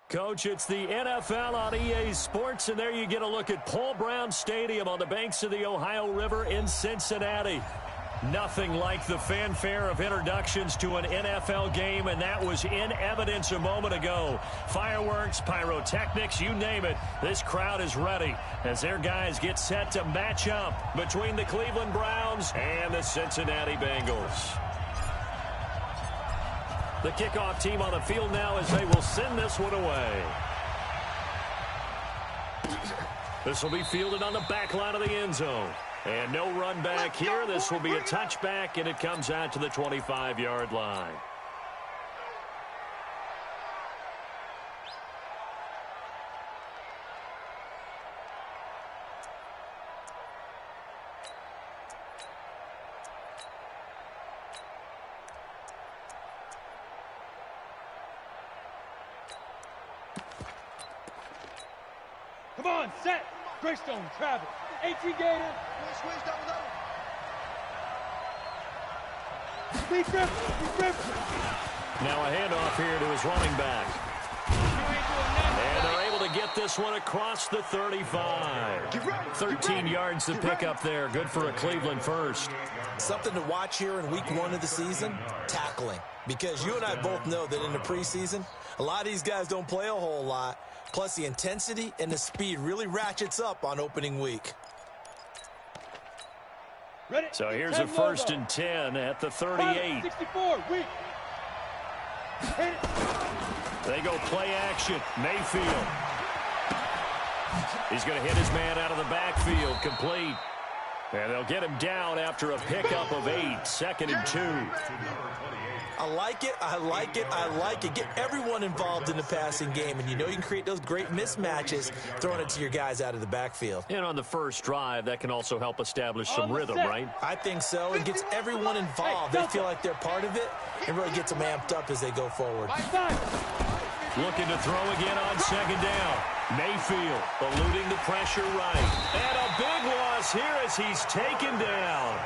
Coach, it's the NFL on EA Sports, and there you get a look at Paul Brown Stadium on the banks of the Ohio River in Cincinnati. Nothing like the fanfare of introductions to an NFL game, and that was in evidence a moment ago. Fireworks, pyrotechnics, you name it. This crowd is ready as their guys get set to match up between the Cleveland Browns and the Cincinnati Bengals. The kickoff team on the field now as they will send this one away. This will be fielded on the back line of the end zone. And no run back here. This will be a touchback, and it comes out to the 25-yard line. Come on, set. Greystone, Travis. AT Gator. Switch double. Now a handoff here to his running back. And they're able to get this one across the 35. 13 yards to pick up there. Good for a Cleveland first. Something to watch here in week 1 of the season, tackling. Because you and I both know that in the preseason, a lot of these guys don't play a whole lot. Plus, the intensity and the speed really ratchets up on opening week. So here's a 1st and 10 at the 38. 64, weak. They go play action. Mayfield. He's going to hit his man out of the backfield. Complete. And they'll get him down after a pickup of 8. 2nd and 2. I like it. Get everyone involved in the passing game, and you know you can create those great mismatches throwing it to your guys out of the backfield. And on the first drive, that can also help establish some rhythm, right? I think so. It gets everyone involved. They feel like they're part of it, and really gets them amped up as they go forward. Looking to throw again on 2nd down. Mayfield eluding the pressure right. And a big loss here as he's taken down.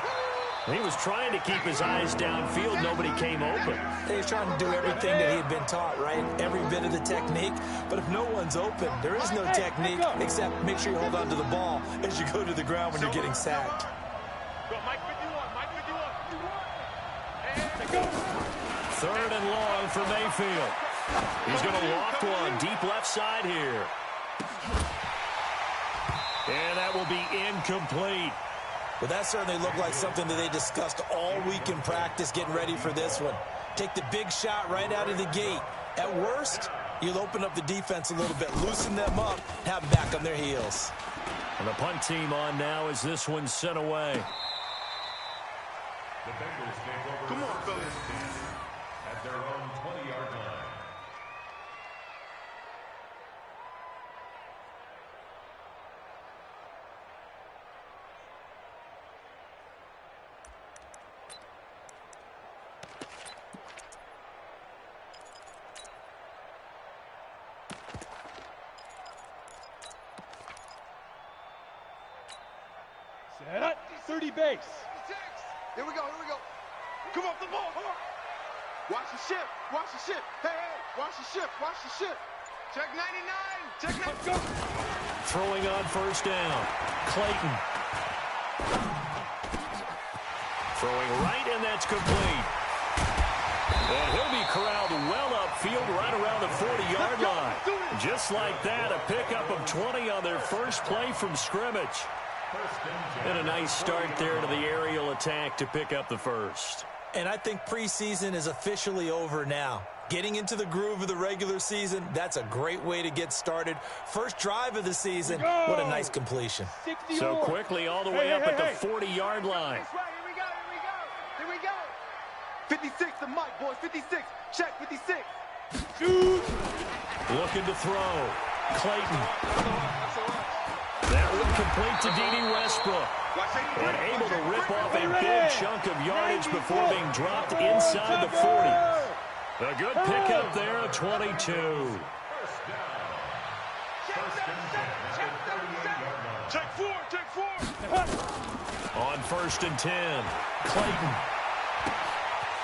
He was trying to keep his eyes downfield. Nobody came open. He's trying to do everything that he had been taught, right? Every bit of the technique. But if no one's open, there is no technique except make sure you hold on to the ball as you go to the ground when you're getting sacked. Third and long for Mayfield. He's going to walk one deep left side here. And that will be incomplete. Well, that certainly looked like something that they discussed all week in practice getting ready for this one. Take the big shot right out of the gate. At worst, you'll open up the defense a little bit, loosen them up, have them back on their heels. And the punt team on now as this one's sent away. The Bengals take over. Come on, fellas. At their own 20-yard line. Set up. 30 base. Here we go. Come off the ball. Come on. Watch the ship. Hey, watch the ship. Check 99. Let's go. Throwing on 1st down. Clayton. Throwing right, and that's complete. And he'll be corralled well upfield right around the 40-yard line. Just like that, a pickup of 20 on their first play from scrimmage. And a nice start there to the aerial attack to pick up the first. And I think preseason is officially over now. Getting into the groove of the regular season, that's a great way to get started. First drive of the season, what a nice completion. So quickly all the way up at the 40-yard line. Here we go. 56 to Mike, boys. 56. Check 56. Shoot. Looking to throw. Clayton. That one complete to D.D. Westbrook. And able to rip off a big chunk of yardage before being dropped inside the 40. A good pickup there at 22. Check four. On 1st and 10, Clayton.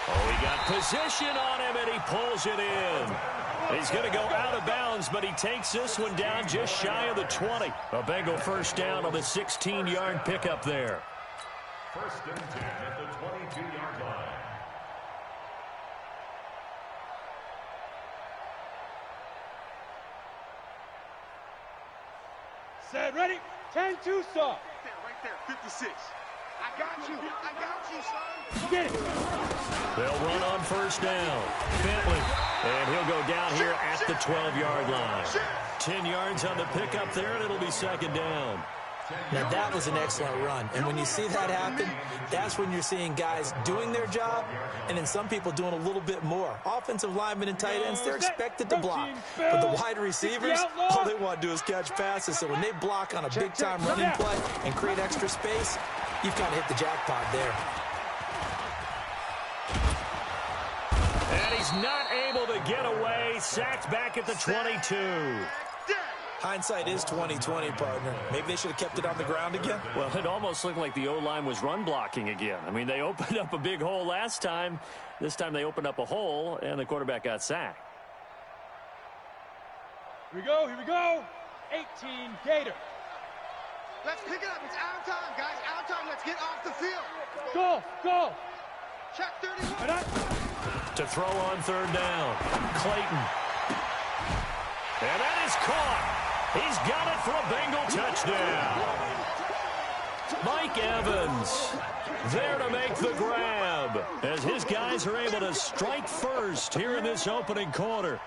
Oh, he got position on him, and he pulls it in. He's going to go out of bounds, but he takes this one down just shy of the 20. A Bengal first down on the 16-yard pickup there. First and 10 at the 22-yard line. Set, ready, 10-2 soft. Right there, 56. I got you, son. Get it. They'll run on first down. Bentley, and he'll go down here at the 12-yard line. 10 yards on the pickup there, and it'll be second down. Now, that was an excellent run. And when you see that happen, that's when you're seeing guys doing their job and then some people doing a little bit more. Offensive linemen and tight ends, they're expected to block. But the wide receivers, all they want to do is catch passes. So when they block on a big-time running play and create extra space, you've kind of hit the jackpot there. And he's not able to get away. Sacked back at the 22. Hindsight is 20/20, partner. Maybe they should have kept it on the ground again. Well, it almost looked like the O-line was run blocking again. I mean, they opened up a big hole last time. This time they opened up a hole, and the quarterback got sacked. Here we go. 18 Gator. Let's pick it up. It's out of time, guys. Out of time. Let's get off the field. Go. Check 31. To throw on third down. Clayton. And that is caught. He's got it for a Bengal touchdown. Mike Evans there to make the grab as his guys are able to strike first here in this opening quarter.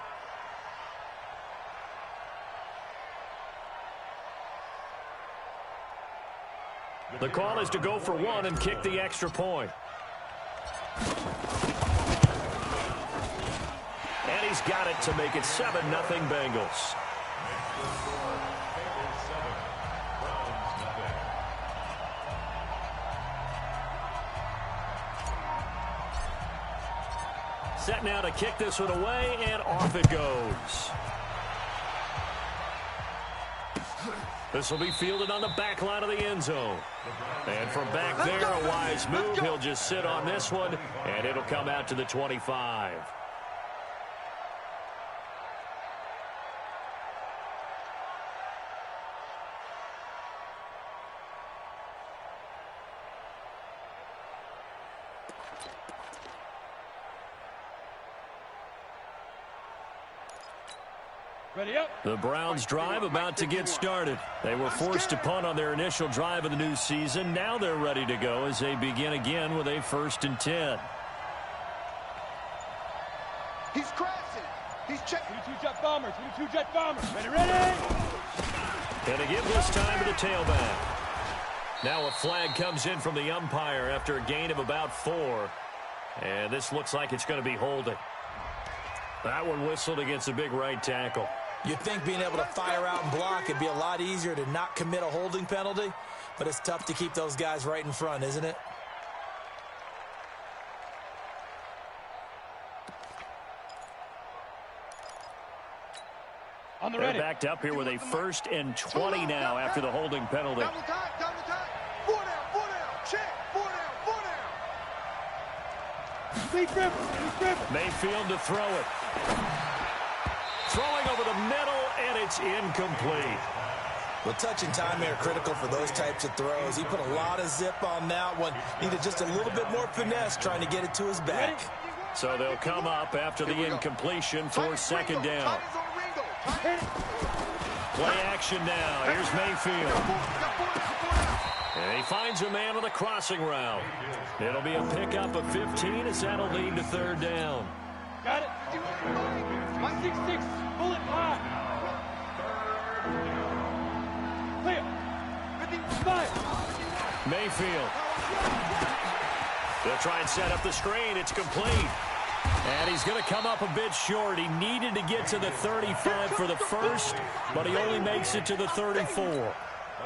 The call is to go for one and kick the extra point. And he's got it to make it 7-0 Bengals. Set now to kick this one away, and off it goes. This will be fielded on the back line of the end zone. And from back there, a wise move. He'll just sit on this one, and it'll come out to the 25. Ready up. The Browns' drive about to get started. They were forced to punt on their initial drive of the new season. Now they're ready to go as they begin again with a 1st and 10. He's crashing. He's checking. 22 jet bombers. Ready. And to give this time to the tailback. Now a flag comes in from the umpire after a gain of about 4. And this looks like it's going to be holding. That one whistled against a big right tackle. You'd think being able to fire out and block would be a lot easier to not commit a holding penalty, but it's tough to keep those guys right in front, isn't it? On the They're ready. backed up here with a 1st and 20 now after the holding penalty. Double time. 4 down. Check. 4 down. Lee Griffin. Mayfield to throw it. Throwing over the middle, and it's incomplete. Well, touch and time are critical for those types of throws. He put a lot of zip on that one. Needed just a little bit more finesse trying to get it to his back. So they'll come up after the incompletion for second down. Play action now. Here's Mayfield. And he finds a man on the crossing route. It'll be a pickup of 15 as that'll lead to third down. Got it. 166. Bullet high. Clear. 55. Mayfield. They'll try and set up the screen. It's complete. And he's going to come up a bit short. He needed to get to the 35 for the first, but he only makes it to the 34.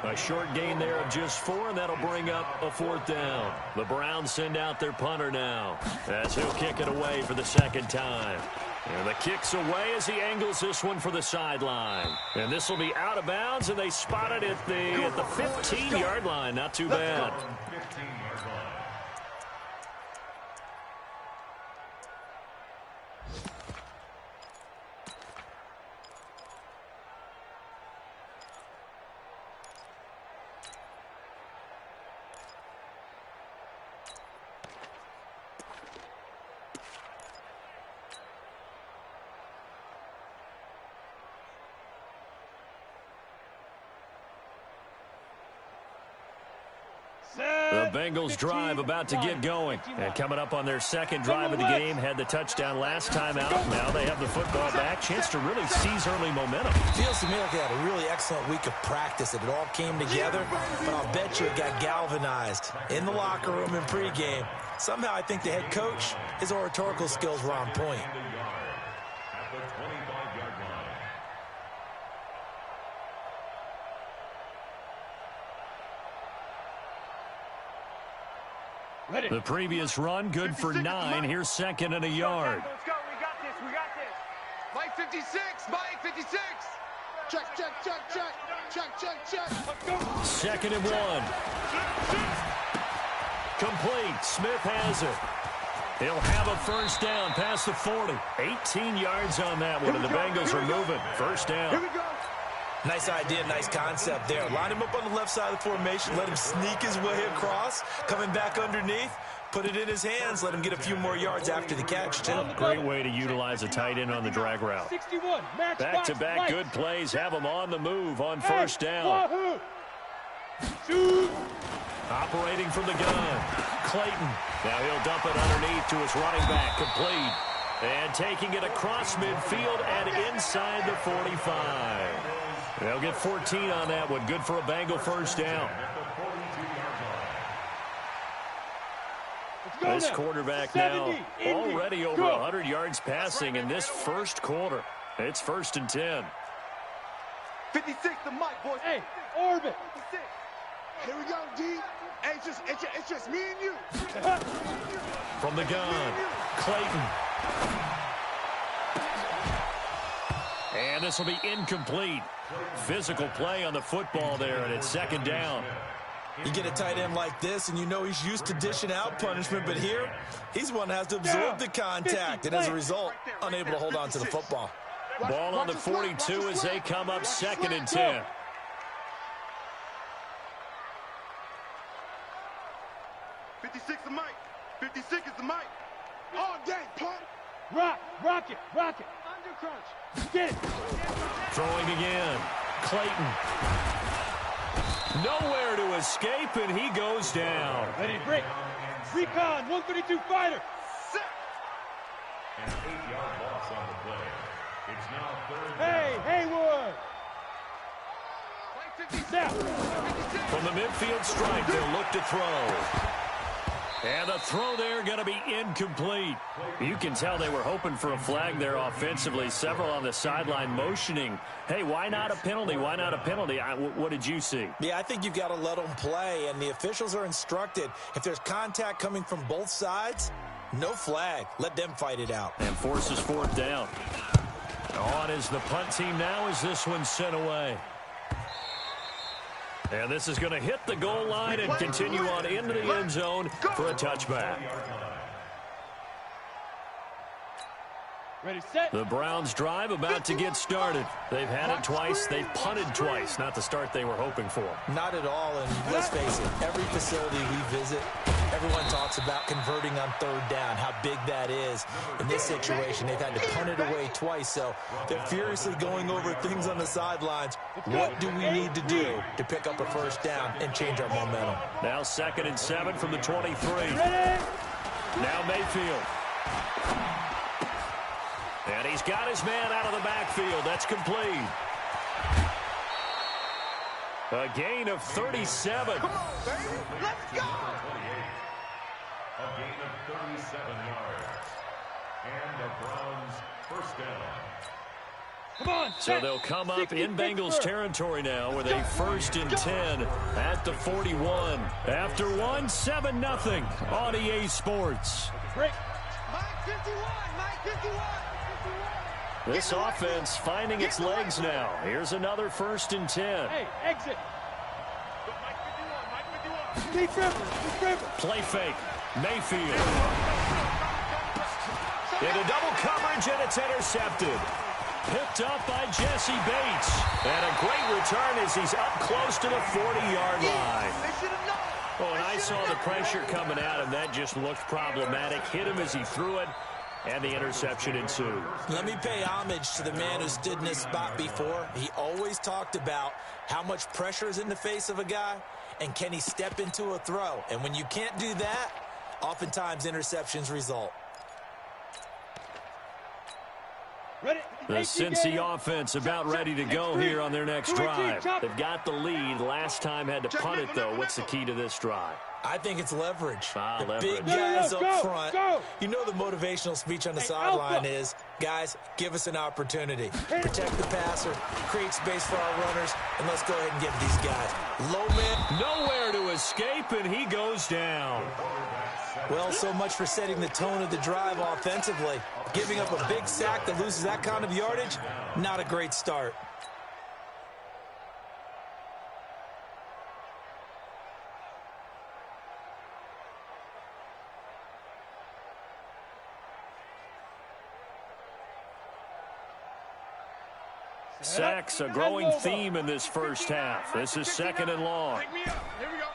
A short gain there of just 4, and that'll bring up a 4th down. The Browns send out their punter now as he'll kick it away for the second time. And the kick's away as he angles this one for the sideline. And this will be out of bounds, and they spot it at the 15-yard line. Not too bad. Bengals drive about to get going. And coming up on their second drive of the game, had the touchdown last time out. Now they have the football back. Chance to really seize early momentum. Feels to me like they had a really excellent week of practice. It all came together, but I'll bet you it got galvanized in the locker room in pregame. Somehow I think the head coach, his oratorical skills were on point. At the 25-yard line. The previous run, good for 9. Here's second and a yard. Let's go. We got this. We got this. Mike 56. Mike 56. Check, check, check, check. Check, check, check. Let's go. Second and 1. Complete. Smith has it. He'll have a first down past the 40. 18 yards on that one, and the Bengals are moving. First down. Here we go. Nice idea, nice concept there. Line him up on the left side of the formation, let him sneak his way across, coming back underneath, put it in his hands, let him get a few more yards after the catch, too. Great way to utilize a tight end on the drag route. 61. Back-to-back good plays, have them on the move on first down. Shoot. Operating from the gun, Clayton. Now he'll dump it underneath to his running back, complete. And taking it across midfield and inside the 45. They'll get 14 on that one. Good for a Bengal first down. This quarterback now already over 100 yards passing in this first quarter. It's first and 10. 56 the mic, boys. Hey, orbit. 56. Here we go, D. Hey, it's just me and you. From the gun, Clayton. And this will be incomplete. Physical play on the football there, and it's second down. You get a tight end like this, and you know he's used to dishing out punishment, but here, he's one that has to absorb the contact, and as a result, unable to hold on to the football. Ball on the 42 as they come up second and 10. The mic. 56 is the mic. All day, punk. Rock it. Under crunch. Get it. Throwing again. Clayton. Nowhere to escape, and he goes down. Ready, break. Recon, 132 fighter. Set. An 8-yard loss on the play. It's now third down. Hey, Haywood. Mike 56. Snap. From the midfield stripe, they'll look to throw. And the throw there going to be incomplete. You can tell they were hoping for a flag there offensively. Several on the sideline motioning. Hey, why not a penalty? Why not a penalty? What did you see? Yeah, I think you've got to let them play, and the officials are instructed. If there's contact coming from both sides, no flag. Let them fight it out. And forces fourth down. On is the punt team now as this one's sent away. And this is going to hit the goal line and continue on into the end zone for a touchback. Ready, set. The Browns drive about to get started. They've had it twice. They've punted twice. Not the start they were hoping for. Not at all, and let's face it, every facility we visit, everyone talks about converting on third down, how big that is. In this situation, they've had to punt it away twice, so they're furiously going over things on the sidelines. What do we need to do to pick up a first down and change our momentum? Now second and 7 from the 23. Ready. Now Mayfield. And he's got his man out of the backfield. That's complete. A gain of 37. Come on, baby. Let's go. A gain of 37 yards. And the Browns first down. Come on. So they'll come up in Bengals territory now with a first and 10 at the 41. After one, 7-0 on EA Sports. Break. Mike 51. Mike 51. This offense finding its legs now. Here's another first and 10. Hey, exit. Mike 51. Mike 51. Lee Trevor. Play fake. Mayfield. Into double coverage, and it's intercepted. Picked up by Jesse Bates. And a great return as he's up close to the 40-yard line. They should have known. Oh, and I saw the pressure coming at him. That just looked problematic. Hit him as he threw it, and the interception ensued. Let me pay homage to the man who stood in this spot before. He always talked about how much pressure is in the face of a guy, and can he step into a throw? And when you can't do that, oftentimes interceptions result. The Cincy offense about ready to go here on their next drive. They've got the lead. Last time had to punt it, though. What's the key to this drive? I think it's leverage. The Leverage. big guys up front. You know the motivational speech on the sideline is, guys, give us an opportunity. Protect the passer, create space for our runners, and let's go ahead and get these guys. Low man. Nowhere to escape, and he goes down. Well, so much for setting the tone of the drive offensively. Giving up a big sack that loses that kind of yardage, not a great start. Sacks, a growing theme in this first half. This is 2nd and long. Take me up. Here we go.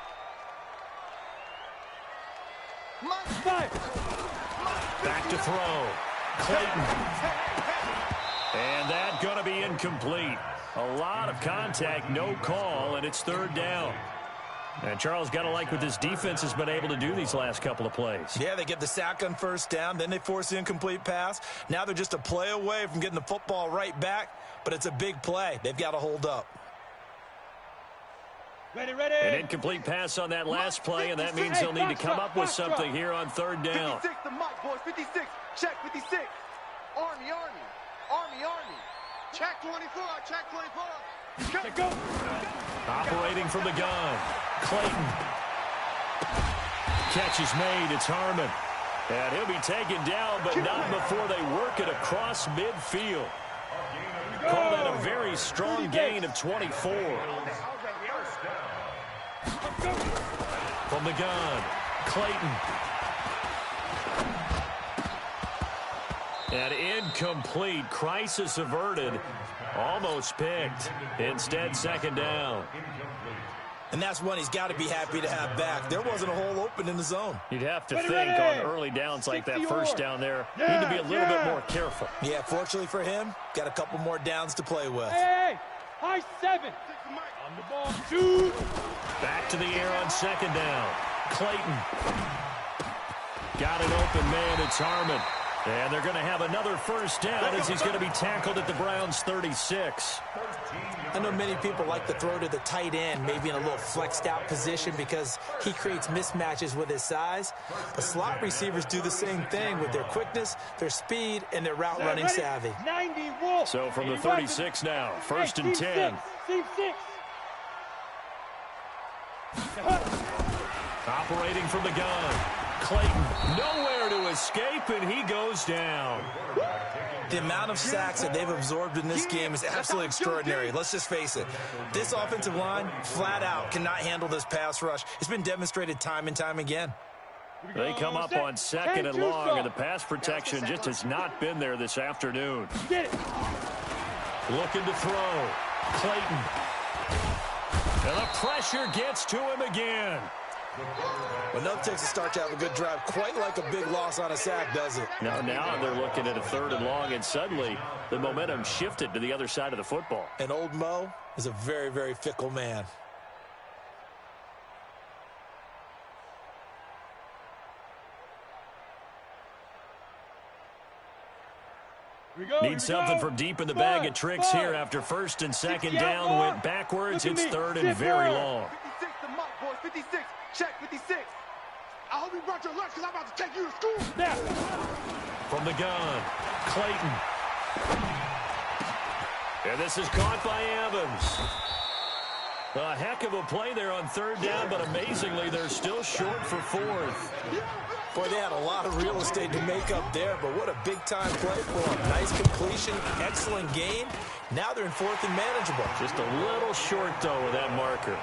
Back to throw. Clayton. And that going to be incomplete. A lot of contact, no call, and it's 3rd down. And Charles, got to like what this defense has been able to do these last couple of plays. Yeah, they get the sack on 1st down, then they force the incomplete pass. Now they're just a play away from getting the football right back, but it's a big play. They've got to hold up. Ready. An incomplete pass on that last play, and that means he'll need to come up with something here on 3rd down. 56 to Mike, boys. 56. Check 56. Army. Check 24. Check 24. Go. Operating from the gun. Clayton. Catch is made. It's Harmon. And he'll be taken down, but not before they work it across midfield. Call that a very strong gain of 24. From the gun, Clayton. And incomplete. Crisis averted. Almost picked. Instead, 2nd down. And that's one he's got to be happy to have back. There wasn't a hole open in the zone. You'd have to think on early downs like that 1st down there, need to be a little bit more careful. Yeah, fortunately for him, got a couple more downs to play with. Hey, high 7. On the ball, 2. Back to the air on 2nd down. Clayton. Got an open man. It's Harmon. And they're going to have another 1st down as he's going to be tackled at the Browns' 36. I know many people like to throw to the tight end, maybe in a little flexed out position because he creates mismatches with his size. But slot receivers do the same thing with their quickness, their speed, and their route running savvy. 90 Wolf. So from the 36 now, 1st and 10. Team 6. Operating from the gun. Clayton, nowhere to escape, and he goes down. The amount of sacks that they've absorbed in this game is absolutely extraordinary. Let's just face it. This offensive line, flat out, cannot handle this pass rush. It's been demonstrated time and time again. They come up on 2nd and long, and the pass protection just has not been there this afternoon. Get it. Looking to throw. Clayton. And the pressure gets to him again. Well, nothing takes a start to have a good drive, quite like a big loss on a sack, does it? Now they're looking at a 3rd and long, and suddenly the momentum shifted to the other side of the football. And old Mo is a very, very fickle man. Need something from deep in the bag of tricks here after 1st and 2nd down. Went backwards. It's 3rd and very long. 56 to Mike, boys. 56. Check 56. I hope you brought your lunch because I'm about to take you to school. Now. From the gun, Clayton. And this is caught by Evans. A heck of a play there on 3rd down, but amazingly, they're still short for 4th. Boy, they had a lot of real estate to make up there, but what a big-time play for them. Nice completion, excellent gain. Now they're in 4th and manageable. Just a little short, though, with that marker.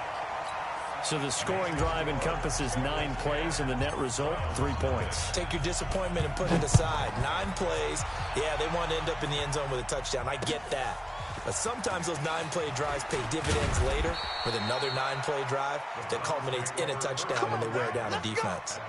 So the scoring drive encompasses 9 plays, and the net result, 3 points. Take your disappointment and put it aside. 9 plays. Yeah, they want to end up in the end zone with a touchdown. I get that. But sometimes those 9-play drives pay dividends later with another 9-play drive that culminates in a touchdown when they wear down a defense.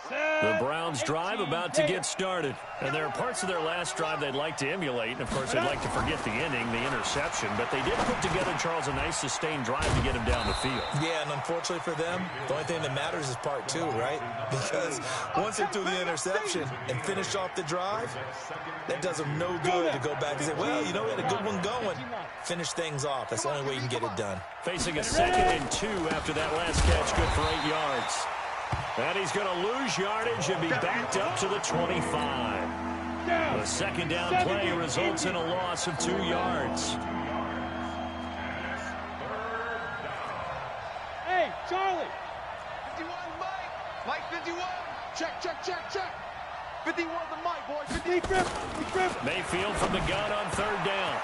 The Browns drive about to get started. And there are parts of their last drive they'd like to emulate. And, of course, they'd like to forget the inning, the interception. But they did put together, Charles, a nice sustained drive to get him down the field. Yeah, and unfortunately for them, the only thing that matters is part two, right? Because once they threw the interception and finished off the drive, that does them no good to go back and say, well, you know, we had a good one going. Finish things off. That's the only way you can get it done. Facing a 2nd and 2 after that last catch, good for 8 yards. And he's going to lose yardage and be backed up to the 25. The second down play results in a loss of 2 yards. Hey, Charlie. 51, Mike. Mike 51. Check, check, check, check. 51 the Mike, boys. Mayfield from the gun on 3rd down.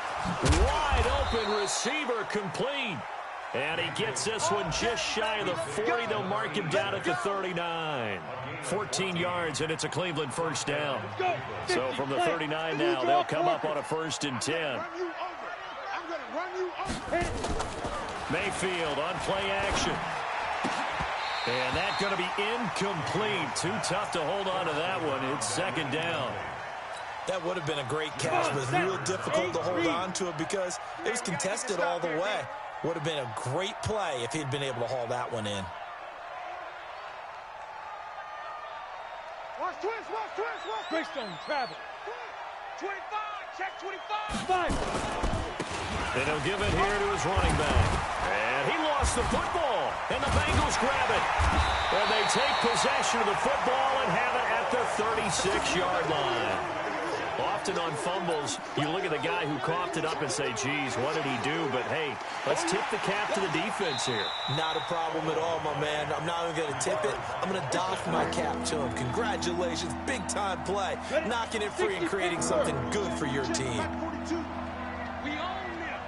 Wide open receiver complete. And he gets this one just shy of the 40. They'll mark him down at the 39. 14 yards, and it's a Cleveland first down. So from the 39 now, they'll come up on a 1st and 10. I'm going to run you over. Mayfield on play action. And that's going to be incomplete. Too tough to hold on to that one. It's 2nd down. That would have been a great catch, but it's real difficult to hold on to it because it was contested all the way. Would have been a great play if he'd been able to haul that one in. Watch twist, watch twist, watch. Greystone, travel. 25, check 25. 5. And he'll give it here to his running back. And he lost the football. And the Bengals grab it. And they take possession of the football and have it at the 36-yard line. Often on fumbles, you look at the guy who coughed it up and say, geez, what did he do? But, hey, let's tip the cap to the defense here. Not a problem at all, my man. I'm not even going to tip it. I'm going to doff my cap to him. Congratulations. Big-time play. Knocking it free and creating something good for your team. We own them.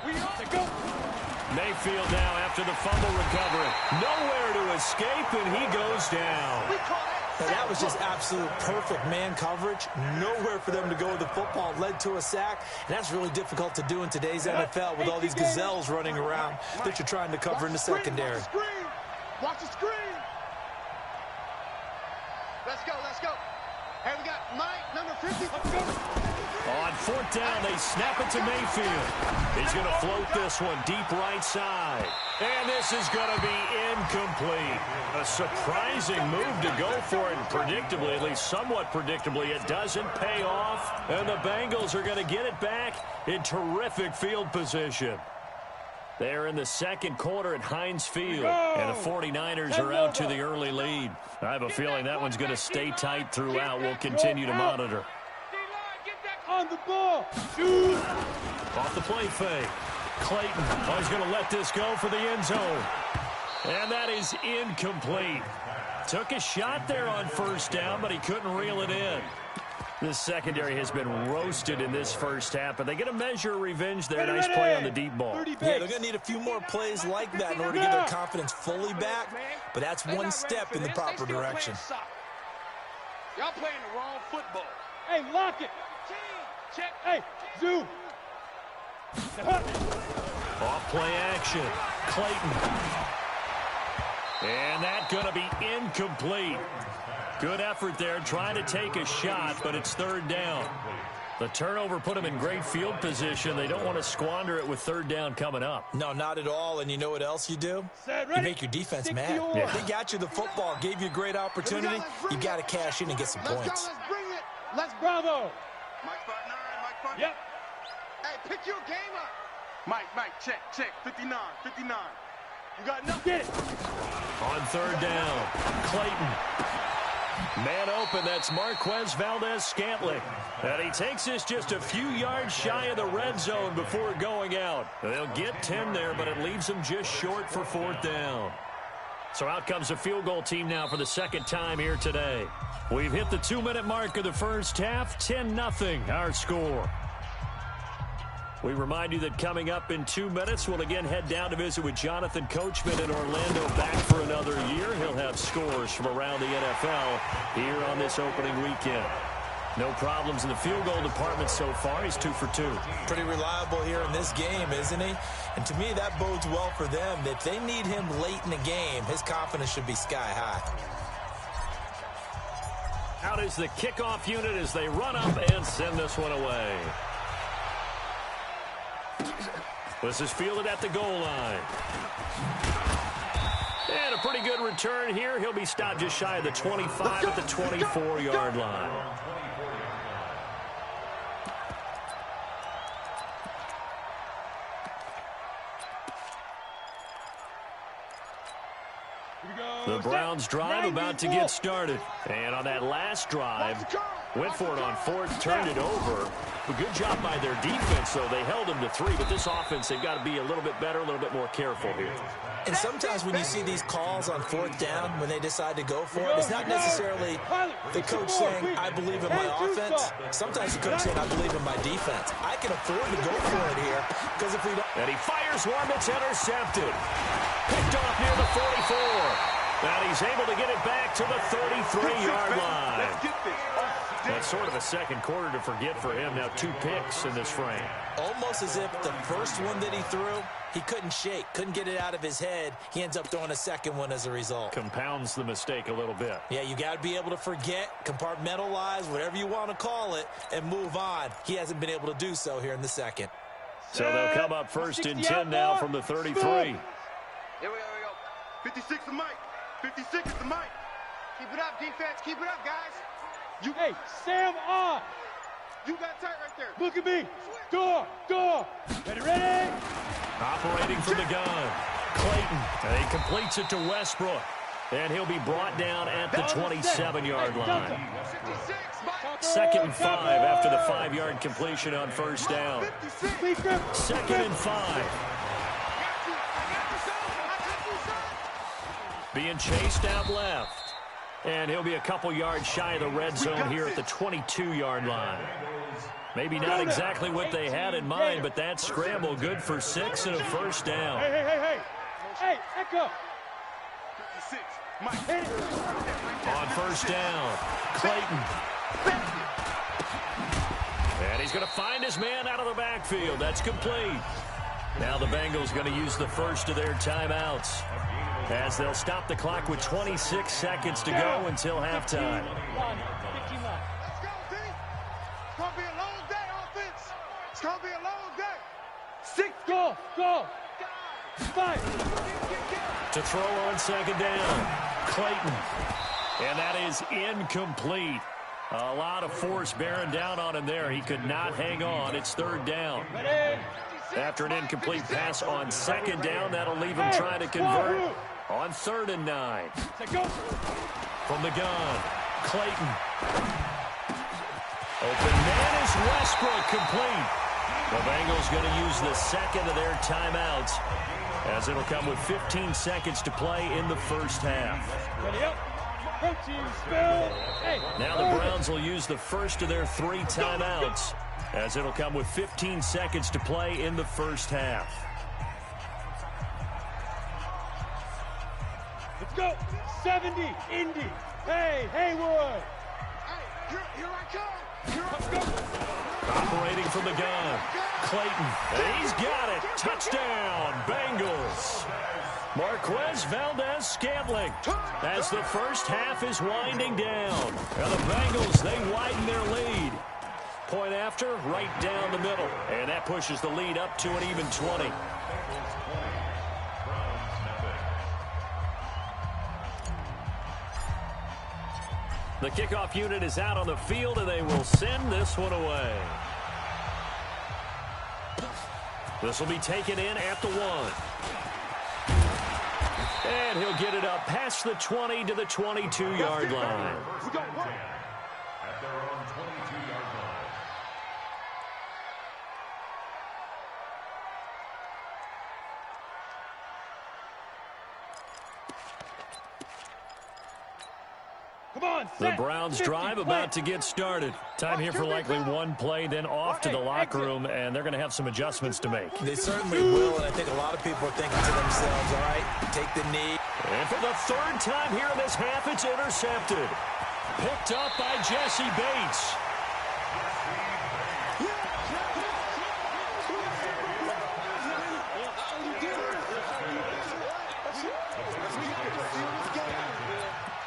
We own them. Go. Mayfield now after the fumble recovery. Nowhere to escape, and he goes down. We call it. And that was just absolute perfect man coverage. Nowhere for them to go with the football. Led to a sack. And that's really difficult to do in today's NFL with all these gazelles running around that you're trying to cover in the secondary. Watch the screen. Let's go, let's go. Hey, we got Mike, number 50. Let's go. On 4th down, they snap it to Mayfield. He's going to float this one deep right side. And this is going to be incomplete. A surprising move to go for it. Predictably, at least somewhat predictably, it doesn't pay off. And the Bengals are going to get it back in terrific field position. They're in the 2nd quarter at Heinz Field. And the 49ers are out to the early lead. I have a feeling that one's going to stay tight throughout. We'll continue to monitor. On the ball. Shoot. Off the play fake. Clayton, he's going to let this go for the end zone. And that is incomplete. Took a shot there on 1st down, but he couldn't reel it in. This secondary has been roasted in this first half, but they get a measure of revenge there. Nice play on the deep ball. Yeah, they're going to need a few more plays like that in order to get their confidence fully back, but that's one step in the proper direction. Y'all playing the wrong football. Hey, lock it. Check. Hey, zoom. Off play action. Clayton. And that's going to be incomplete. Good effort there, trying to take a shot, but it's 3rd down. The turnover put them in great field position. They don't want to squander it with 3rd down coming up. No, not at all. And you know what else you do? You make your defense mad. Yeah. They got you the football, gave you a great opportunity. You got to cash in and get some points. Let's bring it. Let's Bravo. Mike 5'9", Mike 5'9". Yep. Hey, pick your game up. Mike, check. 59. You got enough? Get it. On 3rd down, Clayton. Man open, that's Marquez Valdez-Scantling. And he takes this just a few yards shy of the red zone before going out. They'll get 10 there, but it leaves them just short for 4th down. So out comes the field goal team now for the 2nd time here today. We've hit the 2-minute mark of the first half, 10-0 our score. We remind you that coming up in 2 minutes, we'll again head down to visit with Jonathan Coachman in Orlando, back for another year. He'll have scores from around the NFL here on this opening weekend. No problems in the field goal department so far. He's 2 for 2. Pretty reliable here in this game, isn't he? And to me, that bodes well for them. If they need him late in the game, his confidence should be sky high. Out is the kickoff unit as they run up and send this one away. This is fielded at the goal line. And a pretty good return here. He'll be stopped just shy of the 25 at the 24-yard line. The Browns drive about to get started. And on that last drive, went for it on fourth, turned it over. A good job by their defense, though. They held them to 3, but this offense, they've got to be a little bit better, a little bit more careful here. And sometimes when you see these calls on fourth down, when they decide to go for it, it's not necessarily the coach saying, I believe in my offense. Sometimes the coach saying, I believe in my defense. I can afford to go for it here, because if we don't... And he fires one that's intercepted. Picked off near the 44. And he's able to get it back to the 33-yard line. Let's get this. That's sort of a second quarter to forget for him. Now 2 picks in this frame. Almost as if the first one that he threw, he couldn't shake, couldn't get it out of his head. He ends up throwing a second one as a result. Compounds the mistake a little bit. Yeah, you got to be able to forget, compartmentalize, whatever you want to call it, and move on. He hasn't been able to do so here in the second. So they'll come up first and 10 now from the 33. Here we go. 56 to Mike. 56 is the mic. Keep it up, defense. Keep it up, guys. Hey, Sam on. You got tight right there. Look at me. Door. Ready? Operating from the gun. Clayton. And he completes it to Westbrook. And he'll be brought down at the 27-yard line. 2nd and 5 after the 5-yard completion on first down. 2nd and 5. Being chased out left. And he'll be a couple yards shy of the red zone here at the 22-yard line. Maybe not exactly what they had in mind, but that scramble good for 6 and a first down. Hey, Echo. 56. Mike. On first down, Clayton. And he's going to find his man out of the backfield. That's complete. Now the Bengals going to use the first of their timeouts, as they'll stop the clock with 26 seconds to go until halftime. 15 left. Let's go, D. It's going to be a long day, offense. It's going to be a long day. 6. Go. 5. To throw on second down, Clayton. And that is incomplete. A lot of force bearing down on him there. He could not hang on. It's third down. Ready? After an incomplete pass on second down, that'll leave him trying to convert on 3rd and 9. Go. From the gun, Clayton. Open man is Westbrook, complete. The Bengals going to use the second of their timeouts, as it'll come with 15 seconds to play in the first half. Ready up. Protein spill. Hey. Now the Browns will use the first of their 3 timeouts, as it'll come with 15 seconds to play in the first half. Let's go. 70. Indy. Hey, Haywood. Hey, here I come. Let's go. Operating from the gun, Clayton. And he's got it. Touchdown, Bengals. Marquez Valdez-Scantling, as the first half is winding down. And the Bengals, they widen their lead. Point after, right down the middle. And that pushes the lead up to an even 20. The kickoff unit is out on the field, and they will send this one away. This will be taken in at the 1. And he'll get it up past the 20 to the 22-yard line. We got 1. At their own 22-yard line. Come on, The Browns drive about to get started. Time here for likely one play, then off to the locker room, and they're going to have some adjustments to make. They certainly will, and I think a lot of people are thinking to themselves, all right, take the knee. And for the 3rd time here in this half, it's intercepted. Picked up by Jesse Bates.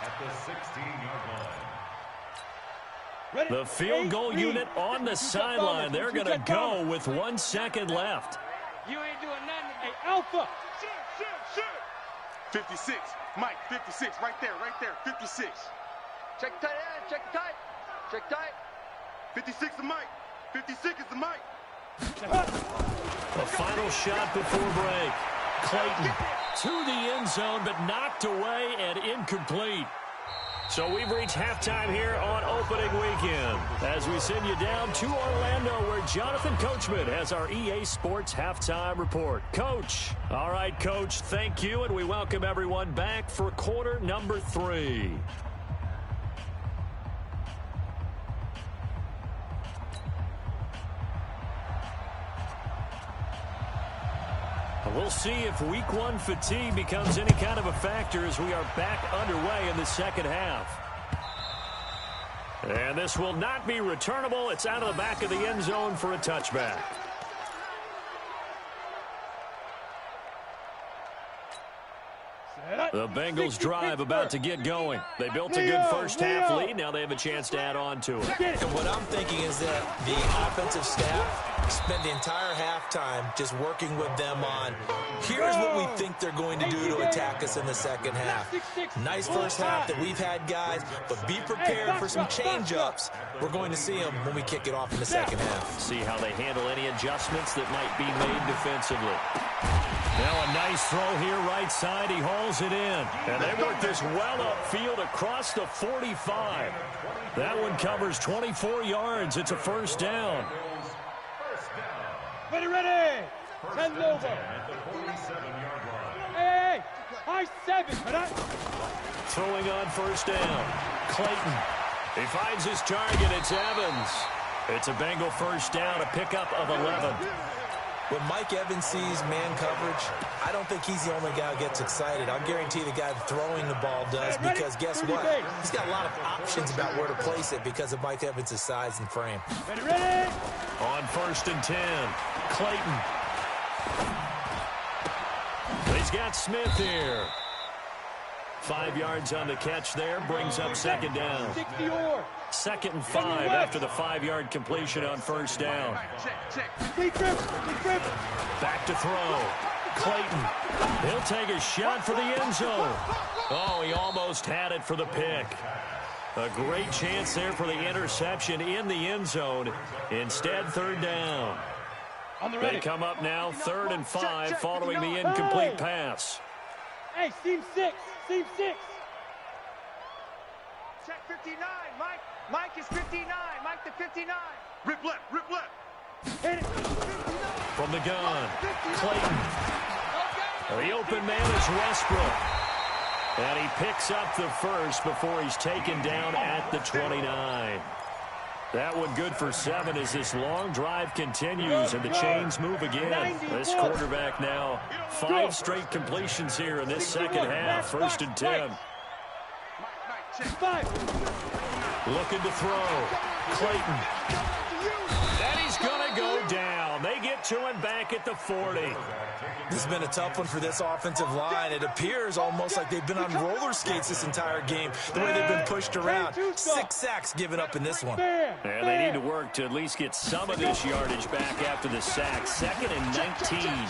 At the 16-yard line. The field goal unit on the sideline. They're going to go with 1 second left. You ain't doing nothing. Hey, Alpha. 56. Mike, 56. Right there. 56. Check tight end. Check tight. Check tight. 56 is Mike. 56 is the Mike. The final shot before break. Clayton to the end zone, but knocked away and incomplete. So we've reached halftime here on opening weekend as we send you down to Orlando where Jonathan Coachman has our EA Sports halftime report. Coach. All right, Coach, thank you, and we welcome everyone back for quarter number 3. We'll see if week 1 fatigue becomes any kind of a factor as we are back underway in the second half. And this will not be returnable. It's out of the back of the end zone for a touchback. The Bengals drive about to get going. They built a good first half lead. Now they have a chance to add on to it. And what I'm thinking is that the offensive staff spend the entire halftime just working with them on, here's what we think they're going to do to attack us in the second half. Nice first half that we've had, guys, but be prepared for some change-ups. We're going to see them when we kick it off in the second half. See how they handle any adjustments that might be made defensively. Now a nice throw here right side. He hauls it in. And they work this well upfield across the 45. That one covers 24 yards. It's a first down. Ready. 10 over. Hey, high 7. Throwing on first down. Clayton. He finds his target. It's Evans. It's a Bengal first down, a pickup of 11. When Mike Evans sees man coverage, I don't think he's the only guy who gets excited. I'll guarantee the guy throwing the ball does, because guess what? He's got a lot of options about where to place it because of Mike Evans' size and frame. Ready. On first and 10, Clayton. He's got Smith here. 5 yards on the catch there, brings up second down. 60 or. 2nd and 5 after the 5-yard completion on first down. Back to throw. Clayton. He'll take a shot for the end zone. Oh, he almost had it for the pick. A great chance there for the interception in the end zone. Instead, third down. They come up now 3rd and 5 following the incomplete pass. Hey, seam 6. Seam 6. Check 59. Mike is 59. Mike to 59. Rip left. Hit it. From the gun, Clayton. The open man is Westbrook. And he picks up the first before he's taken down at the 29. That one good for 7 as this long drive continues and the chains move again. This quarterback now 5 straight completions here in this second half. 1st and 10. Looking to throw. Clayton. And he's going to go down. They get to him back at the 40. This has been a tough one for this offensive line. It appears almost like they've been on roller skates this entire game, the way they've been pushed around. 6 sacks given up in this one. And they need to work to at least get some of this yardage back after the sack. 2nd and 19.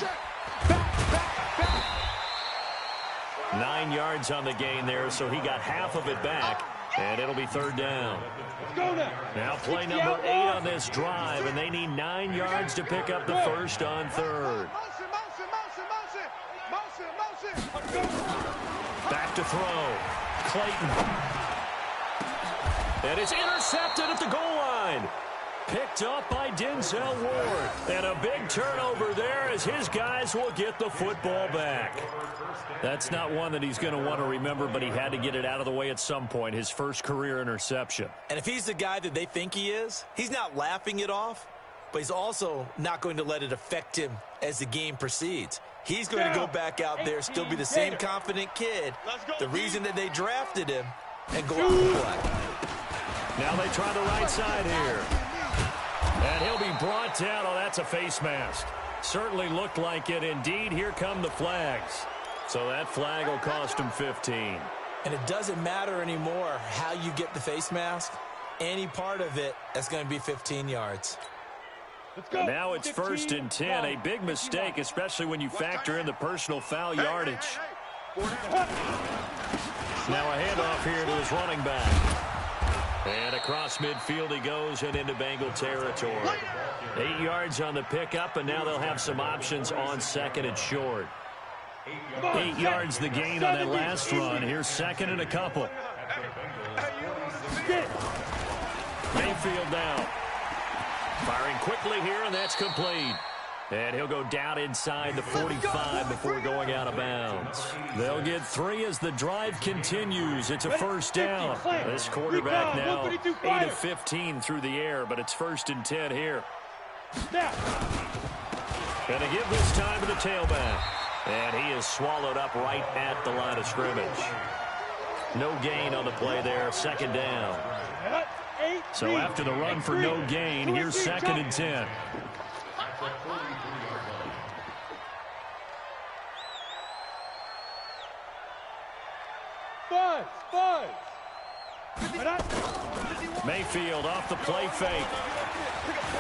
9 yards on the gain there, so he got half of it back, and it'll be 3rd down. Now play number 8 on this drive, and they need 9 yards to pick up the first on 3rd. Back to throw. Clayton. And it's intercepted at the goal line. Picked up by Denzel Ward. And a big turnover there as his guys will get the football back. That's not one that he's going to want to remember, but he had to get it out of the way at some point, his first career interception. And if he's the guy that they think he is, he's not laughing it off, but he's also not going to let it affect him as the game proceeds. He's going to go back out there, still be the same confident kid, the reason that they drafted him, and go out and play. Now they try the right side here. And he'll be brought down. Oh, that's a face mask. Certainly looked like it. Indeed, here come the flags. So that flag will cost him 15. And it doesn't matter anymore how you get the face mask. any part of it, that's going to be 15 yards. Let's go. And now it's 1st and 10. A big mistake, especially when you factor in the personal foul yardage. Now a handoff here to his running back. And across midfield he goes and into Bengal territory. 8 yards on the pickup, and now they'll have some options on 2nd and short. 8 yards the gain on that last run. Here's 2nd and a couple. Mayfield down. Firing quickly here, and that's complete. And he'll go down inside the 45 before going out of bounds. They'll get 3 as the drive continues. It's a 1st down. This quarterback now 8 of 15 through the air, but it's 1st and 10 here. Going to give this time to the tailback. And he is swallowed up right at the line of scrimmage. No gain on the play there, 2nd down. So after the run for no gain, here's 2nd and 10. Mayfield off the play fake.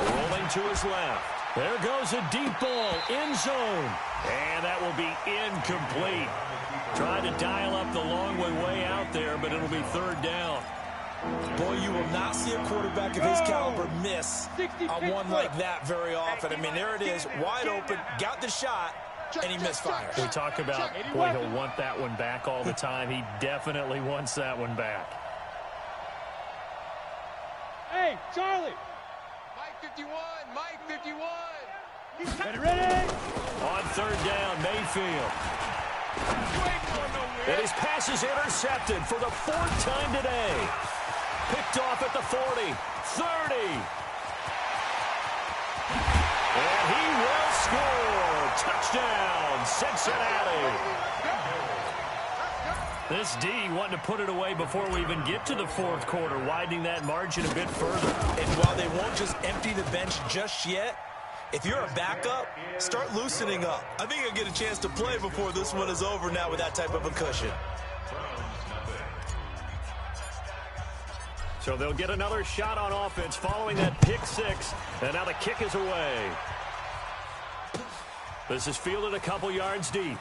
Rolling to his left. There goes a deep ball, end zone. And that will be incomplete. Trying to dial up the long way out there, but it'll be 3rd down. Boy, you will not see a quarterback of his caliber miss a one like that very often. I mean, there it is, wide open, got the shot, and he misfires. We talk about, boy, he'll want that one back all the time. He definitely wants that one back. Hey, Charlie. Mike 51, Mike 51. Ready? On 3rd down, Mayfield. And his pass is intercepted for the 4th time today. Picked off at the 40, 30. And he will score. Touchdown, Cincinnati. This D wanting to put it away before we even get to the 4th quarter, widening that margin a bit further. And while they won't just empty the bench just yet, if you're a backup, start loosening up. I think you'll get a chance to play before this one is over now with that type of a cushion. So they'll get another shot on offense following that pick 6. And now the kick is away. This is fielded a couple yards deep.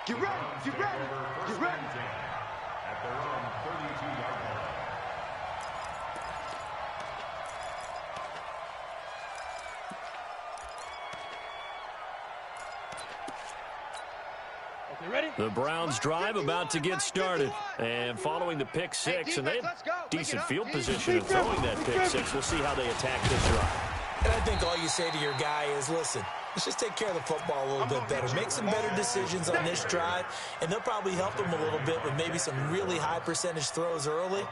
Get ready, get ready, get ready. At their own 32-yard line. Okay, ready? The Browns drive about to get started. And following the pick 6, and they have decent field position of throwing that pick 6. We'll see how they attack this drive. And I think all you say to your guy is, listen, let's just take care of the football a little bit better. Make some better decisions on this drive, and they'll probably help him a little bit with maybe some really high percentage throws early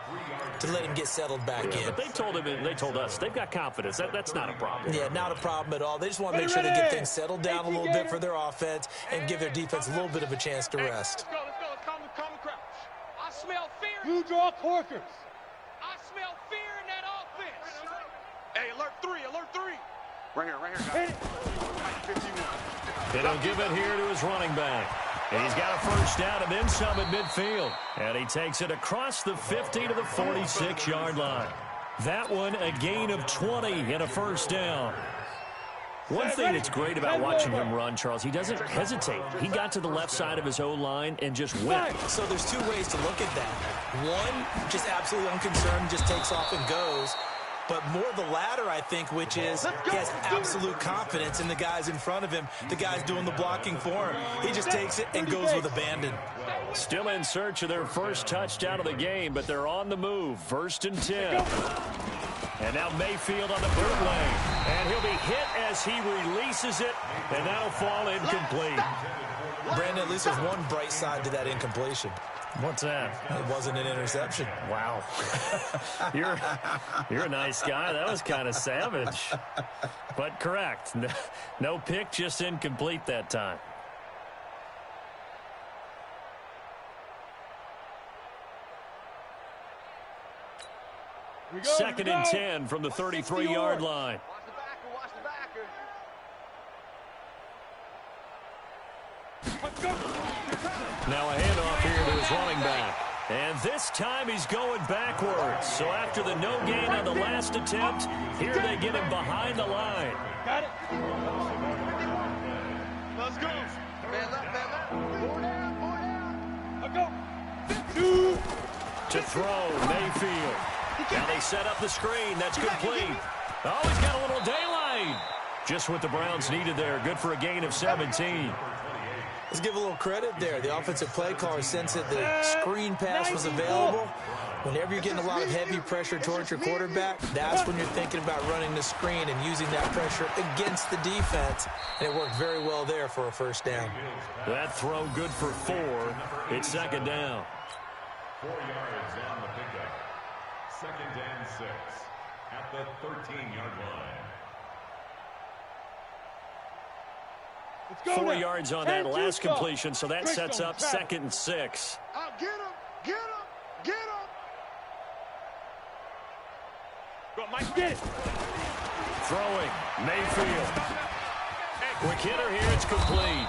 to let him get settled back in. But they told him, and they told us, they've got confidence. That's not a problem. Yeah, not a problem at all. They just want to make sure they get things settled down a little bit for their offense and give their defense a little bit of a chance to rest. Let's go. Calm crouch. I smell fear. You draw corkers. I smell fear in that offense. Hey, alert 3, alert 3. Right here, guys. Mike 51. And he'll give it here to his running back. And he's got a 1st down and then some at midfield. And he takes it across the 50 to the 46-yard line. That one a gain of 20 and a 1st down. One thing that's great about watching him run, Charles, he doesn't hesitate. He got to the left side of his O-line and just went. So there's 2 ways to look at that. One, just absolutely unconcerned, just takes off and goes. But more the latter, I think, which is he has absolute confidence in the guys in front of him, the guys doing the blocking for him. He just takes it and goes with abandon. Still in search of their first touchdown of the game, but they're on the move. 1st and 10. And now Mayfield on the bootleg. And he'll be hit as he releases it, and that'll fall incomplete. Brandon, at least there's one bright side to that incompletion. What's that? It wasn't an interception. Wow. You're a nice guy. That was kind of savage. But correct. No pick, just incomplete that time. Second and 10 from the 33-yard line. Watch the backer, watch the backer. Now a handoff here to his running back. And this time he's going backwards. So after the no gain on the last attempt, here they get him behind the line. Got it. Let's go. Man left. Four down. Let's go. Two. To throw, Mayfield. Now they set up the screen. That's complete. Oh, he's got a little daylight. Just what the Browns needed there. Good for a gain of 17. Let's give a little credit there. The offensive play caller sensed that the screen pass was available. Whenever you're getting a lot of heavy pressure towards your quarterback, that's when you're thinking about running the screen and using that pressure against the defense. And it worked very well there for a first down. That throw good for 4. It's second down. 4 yards on the pickup. Second and 6 at the 13-yard line. 4 yards on that last completion, so that sets up second and 6. Get him. Go, Mike, get it. Throwing, Mayfield. Quick hitter here, it's complete.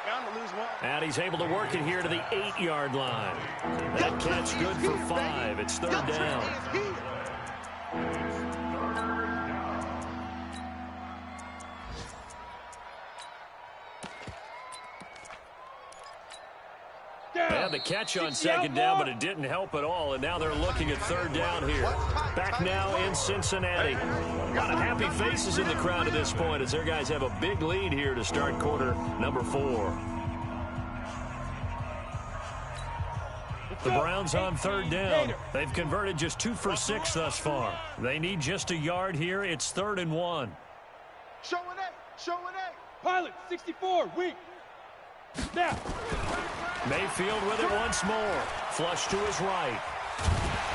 Bound to lose one. And he's able to work it here to the 8-yard line. That catch good for 5. It's third down. And the catch on second down, but it didn't help at all. And now they're looking at third down here. Back now in Cincinnati. A lot of happy faces in the crowd at this point as their guys have a big lead here to start quarter number 4. The Browns on third down. They've converted just 2 for 6 thus far. They need just a yard here. It's 3rd and 1. Show an A. Pilot, 64, weak. Now. Mayfield with it once more. Flush to his right.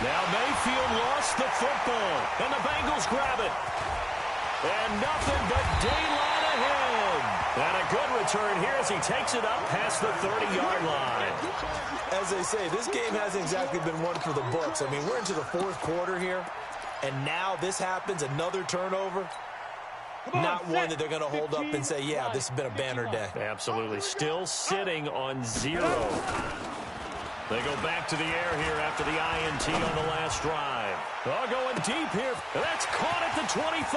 Now Mayfield lost the football, and the Bengals grab it. And nothing but daylight ahead. And a good return here as he takes it up past the 30-yard line. As they say, this game hasn't exactly been one for the books. I mean, we're into the 4th quarter here, and now this happens, another turnover. Not one that they're going to hold up and say, yeah, this has been a banner day. Absolutely. Still sitting on 0. They go back to the air here after the INT on the last drive. Oh, going deep here. That's caught at the 25.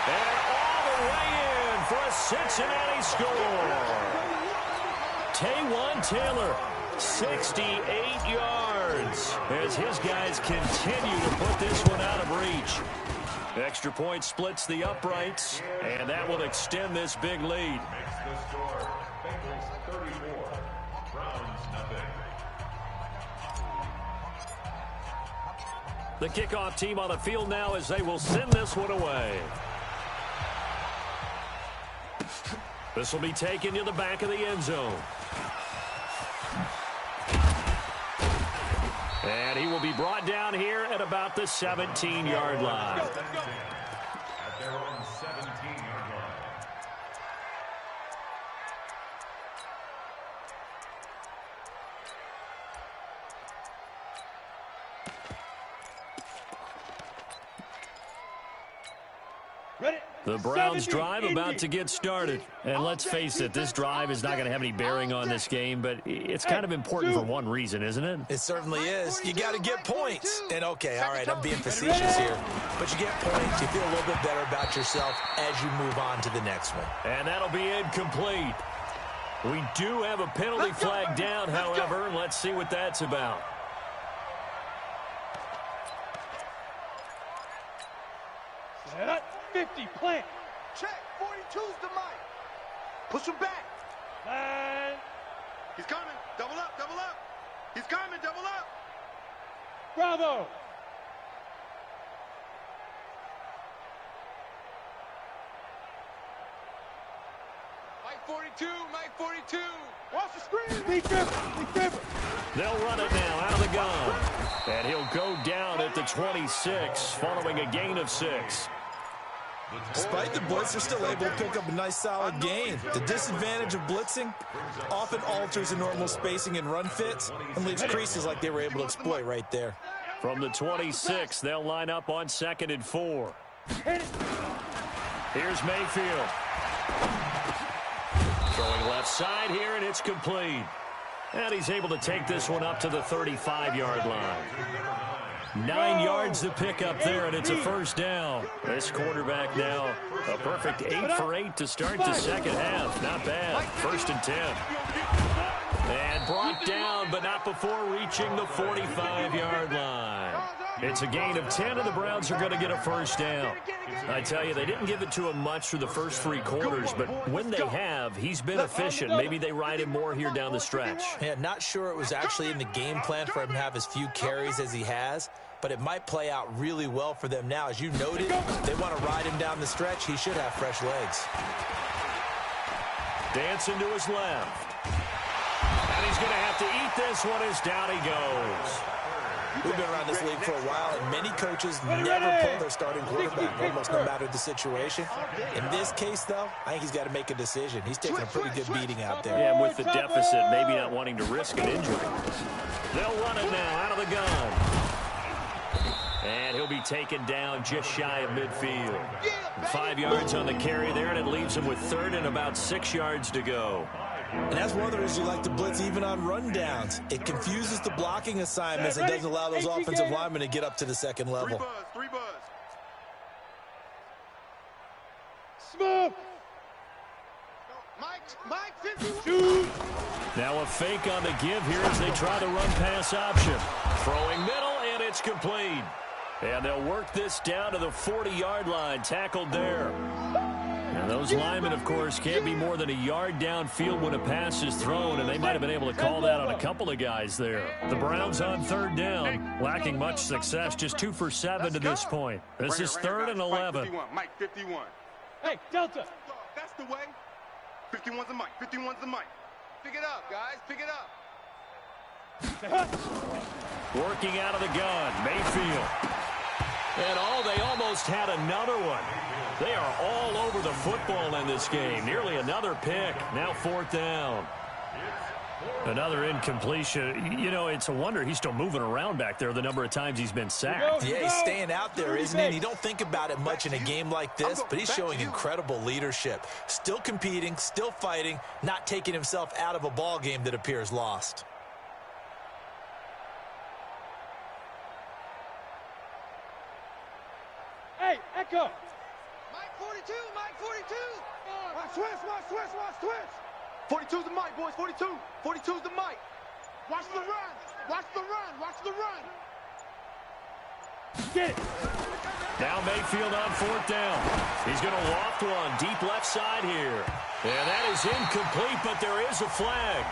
And all the way in for a Cincinnati score. Taywan Taylor, 68 yards, as his guys continue to put this one out of reach. Extra point splits the uprights, and that will extend this big lead. Makes the score Bengals 34, Browns nothing. The kickoff team on the field now as they will send this one away. This will be taken to the back of the end zone. And he will be brought down here at about the 17-yard line. At their own 17-yard line. Ready? The Browns drive about to get started. And let's face it, this drive is not going to have any bearing on this game, but it's kind of important for one reason, isn't it? It certainly is. You got to get points. And, okay, all right, I'm being facetious here. But you get points, you feel a little bit better about yourself as you move on to the next one. And that'll be incomplete. We do have a penalty flag down, however, and let's see what that's about. Set 50, plant. Check. 42's the mic. Push him back. Line. He's coming. Double up. He's coming. Double up. Bravo. Mike 42. Watch the screen. Big tripper. They'll run it now out of the gun. And he'll go down at the 26 following a gain of 6. Despite the blitz, they're still able to pick up a nice solid gain. The disadvantage of blitzing often alters the normal spacing and run fits and leaves creases like they were able to exploit right there. From the 26, they'll line up on 2nd and 4. Here's Mayfield. Throwing left side here, and it's complete. And he's able to take this one up to the 35-yard line. 9 yards to pick up there, and it's a first down. This quarterback now a perfect 8 for 8 to start the second half. Not bad. 1st and 10. And brought down, but not before reaching the 45-yard line. It's a gain of 10, and the Browns are going to get a first down. I tell you, they didn't give it to him much through the first 3 quarters, but when they have, he's been efficient. Maybe they ride him more here down the stretch. Yeah, not sure it was actually in the game plan for him to have as few carries as he has, but it might play out really well for them now. As you noted, they want to ride him down the stretch. He should have fresh legs. Dancing to his left. And he's going to have to eat this one as down he goes. We've been around this league for a while, and many coaches never pull their starting quarterback, almost no matter the situation. In this case, though, I think he's got to make a decision. He's taking a pretty good beating out there. Yeah, and with the deficit, maybe not wanting to risk an injury. They'll run it now out of the gun. And he'll be taken down just shy of midfield. 5 yards on the carry there, and it leaves him with 3rd and about 6 yards to go. And that's one of the reasons you like to blitz even on rundowns. It confuses the blocking assignments and doesn't allow those offensive linemen to get up to the second level. 3 buzz. Smoke. Mike, 51. Shoot. Now a fake on the give here as they try the run-pass option. Throwing middle, and it's complete. And they'll work this down to the 40-yard line, tackled there. And those linemen, of course, can't be more than a yard downfield when a pass is thrown, and they might have been able to call that on a couple of guys there. The Browns on 3rd down, lacking much success, just 2 for 7 to this point. This is 3rd and 11. Mike 51. Hey, Delta. That's the way. 51's the Mike. 51's the Mike. Pick it up, guys. Pick it up. Working out of the gun, Mayfield. And they almost had another one. They are all over the football in this game. Nearly another pick. Now 4th down. Another incompletion. You know, it's a wonder he's still moving around back there the number of times he's been sacked. Yeah, he's staying out there, isn't he? And you don't think about it much in a game like this, but he's showing incredible leadership. Still competing, still fighting, not taking himself out of a ball game that appears lost. Hey, Echo. Mike 42. Mike 42. Watch switch. 42's the Mike, boys. 42. 42's the Mike. Watch the run. Watch the run. Watch the run. Get it. Now Mayfield on 4th down. He's going to loft one deep left side here. And that is incomplete, but there is a flag.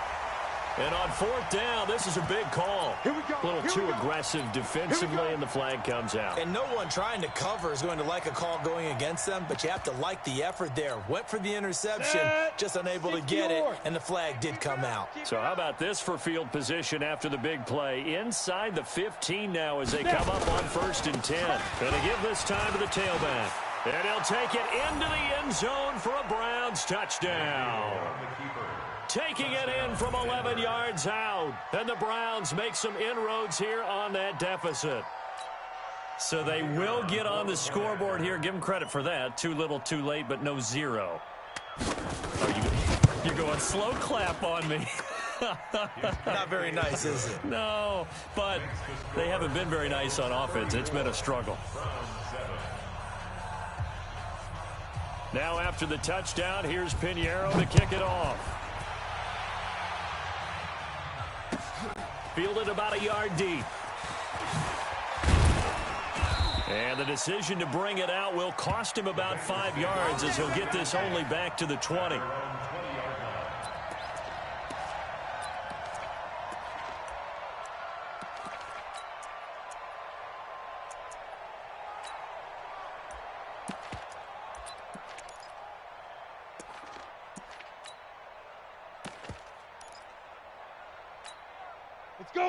And on 4th down, this is a big call. Here we go. A little too aggressive defensively, and the flag comes out. And no one trying to cover is going to like a call going against them, but you have to like the effort there. Went for the interception, just unable to get it, and the flag did come out. So how about this for field position after the big play? Inside the 15 now as they come up on 1st and 10. Going to give this time to the tailback. And he'll take it into the end zone for a Browns touchdown. Taking it in from 11 yards out. And the Browns make some inroads here on that deficit. So they will get on the scoreboard here. Give them credit for that. Too little, too late, but no 0. You're going slow clap on me. Not very nice, is it? No, but they haven't been very nice on offense. It's been a struggle. Now after the touchdown, here's Pinheiro to kick it off. Fielded about a yard deep. And the decision to bring it out will cost him about 5 yards as he'll get this only back to the 20.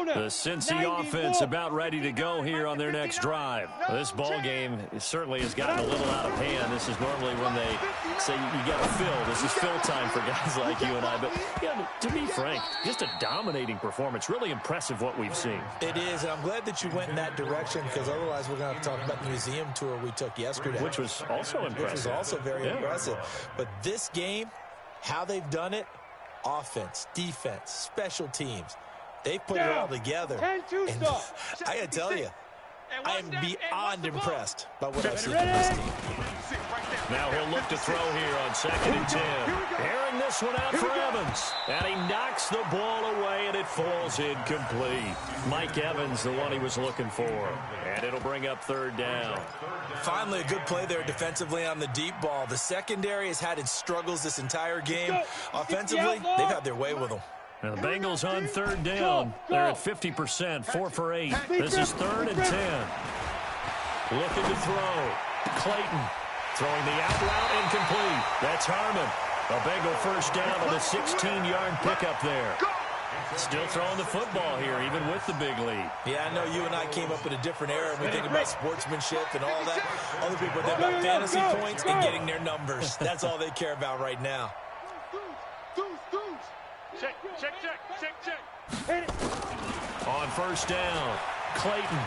The Cincy offense about ready to go here on their next drive. This ball game certainly has gotten a little out of hand. This is normally when they say you got to fill. This is fill time for guys like you and I. But yeah, to be frank, just a dominating performance. Really impressive what we've seen. It is, and I'm glad that you went in that direction because otherwise we're going to have to talk about the museum tour we took yesterday. Which was also impressive. Which was also very impressive. But this game, How they've done it? Offense, defense, special teams. They've put it all together. And I got to tell you, I am beyond impressed by what I've seen from this team. Now he'll look to throw here on 2nd and 10. Airing this one out for Evans. And he knocks the ball away, and it falls incomplete. Mike Evans, the one he was looking for. And it'll bring up 3rd down. Finally, a good play there defensively on the deep ball. The secondary has had its struggles this entire game. Offensively, they've had their way with them. Now the Bengals on 3rd down. They're at 50%, 4 for 8. This is 3rd and 10. Looking to throw. Clayton throwing the out route, incomplete. That's Harmon. A Bengal first down on a 16-yard pickup there. Still throwing the football here, even with the big lead. Yeah, I know you and I came up in a different era, and we think about sportsmanship and all that. Other people think about fantasy points and getting their numbers. That's all they care about right now. Check. Hit it. On 1st down, Clayton.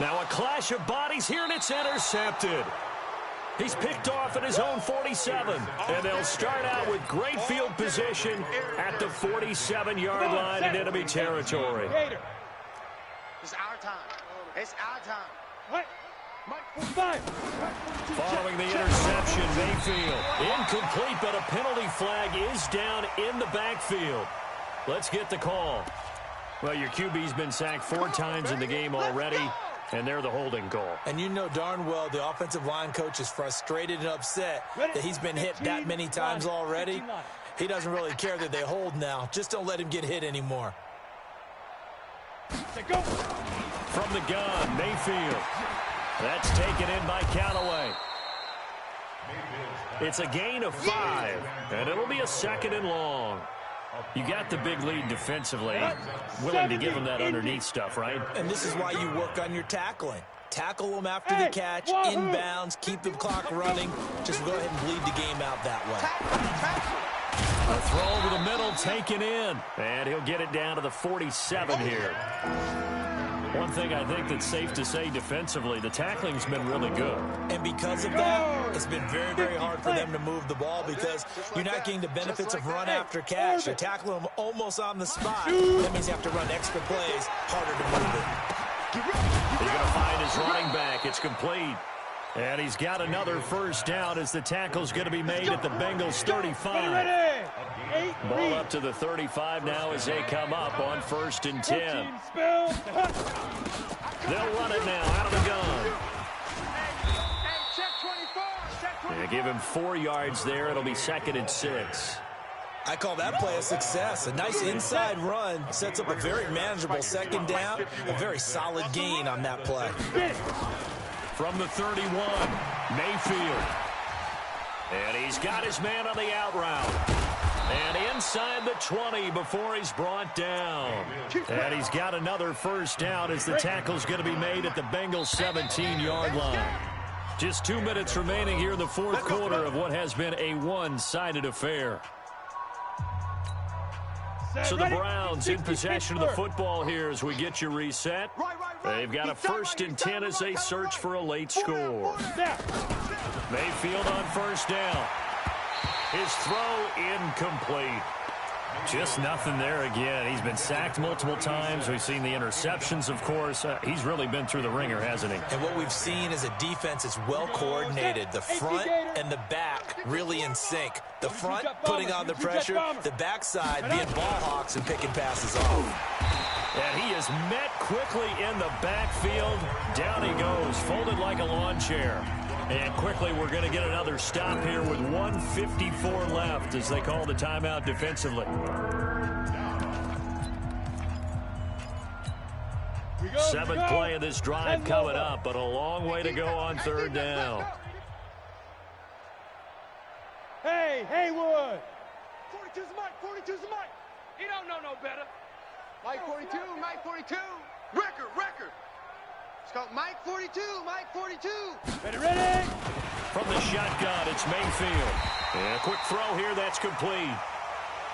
Now a clash of bodies here, and it's intercepted. He's picked off at his own 47, and they'll start out with great field position at the 47-yard line in enemy territory. It's our time. It's our time. What? Mike, Following the interception, Mayfield incomplete, but a penalty flag is down in the backfield. Let's get the call. Well, your QB's been sacked 4 times in the game already, and they're the holding call. And you know darn well the offensive line coach is frustrated and upset that he's been hit that many times already. He doesn't really care that they hold now. Just don't let him get hit anymore. From the gun, Mayfield. That's taken in by Callaway. It's a gain of 5, and it'll be a 2nd and long. You got the big lead defensively. Willing to give them that underneath stuff, right? And this is why you work on your tackling. Tackle them after the catch, inbounds, keep the clock running. Just go ahead and bleed the game out that way. A throw over the middle, taken in. And he'll get it down to the 47 here. One thing I think that's safe to say defensively, the tackling's been really good. And because of that, it's been very, very hard for them to move the ball because you're not getting the benefits of run after catch. You're tackling them almost on the spot. That means you have to run extra plays, harder to move it. He's going to find his running back. It's complete. And he's got another first down as the tackle's going to be made at the Bengals 35. Ball up to the 35 now as they come up on 1st and 10. They'll run it now out of the gun. Yeah, give him 4 yards there. It'll be 2nd and 6. I call that play a success. A nice inside run sets up a very manageable 2nd down. A very solid gain on that play. From the 31, Mayfield. And he's got his man on the out route. And inside the 20 before he's brought down. And he's got another first down as the tackle's going to be made at the Bengals 17-yard line. Just 2 minutes remaining here in the 4th quarter of what has been a one-sided affair. So the Browns in possession of the football here as we get you reset. They've got a 1st and 10 as they search for a late score. Mayfield on 1st down. His throw incomplete. Just nothing there again. He's been sacked multiple times. We've seen the interceptions, of course. He's really been through the ringer, hasn't he? And what we've seen is a defense that's well coordinated. The front and the back really in sync. The front putting on the pressure, the backside being ball hawks and picking passes off. And he is met quickly in the backfield. Down he goes, folded like a lawn chair. And quickly we're going to get another stop here with 1:54 left as they call the timeout defensively. 7th play of this drive coming up, but a long way to go on 3rd down. Hey, Haywood! 42's the Mike, 42's the Mike. He don't know no better. Mike 42, Mike 42. Record. It's called Mike 42, Mike 42. Ready! From the shotgun, it's Mayfield. And a quick throw here, that's complete.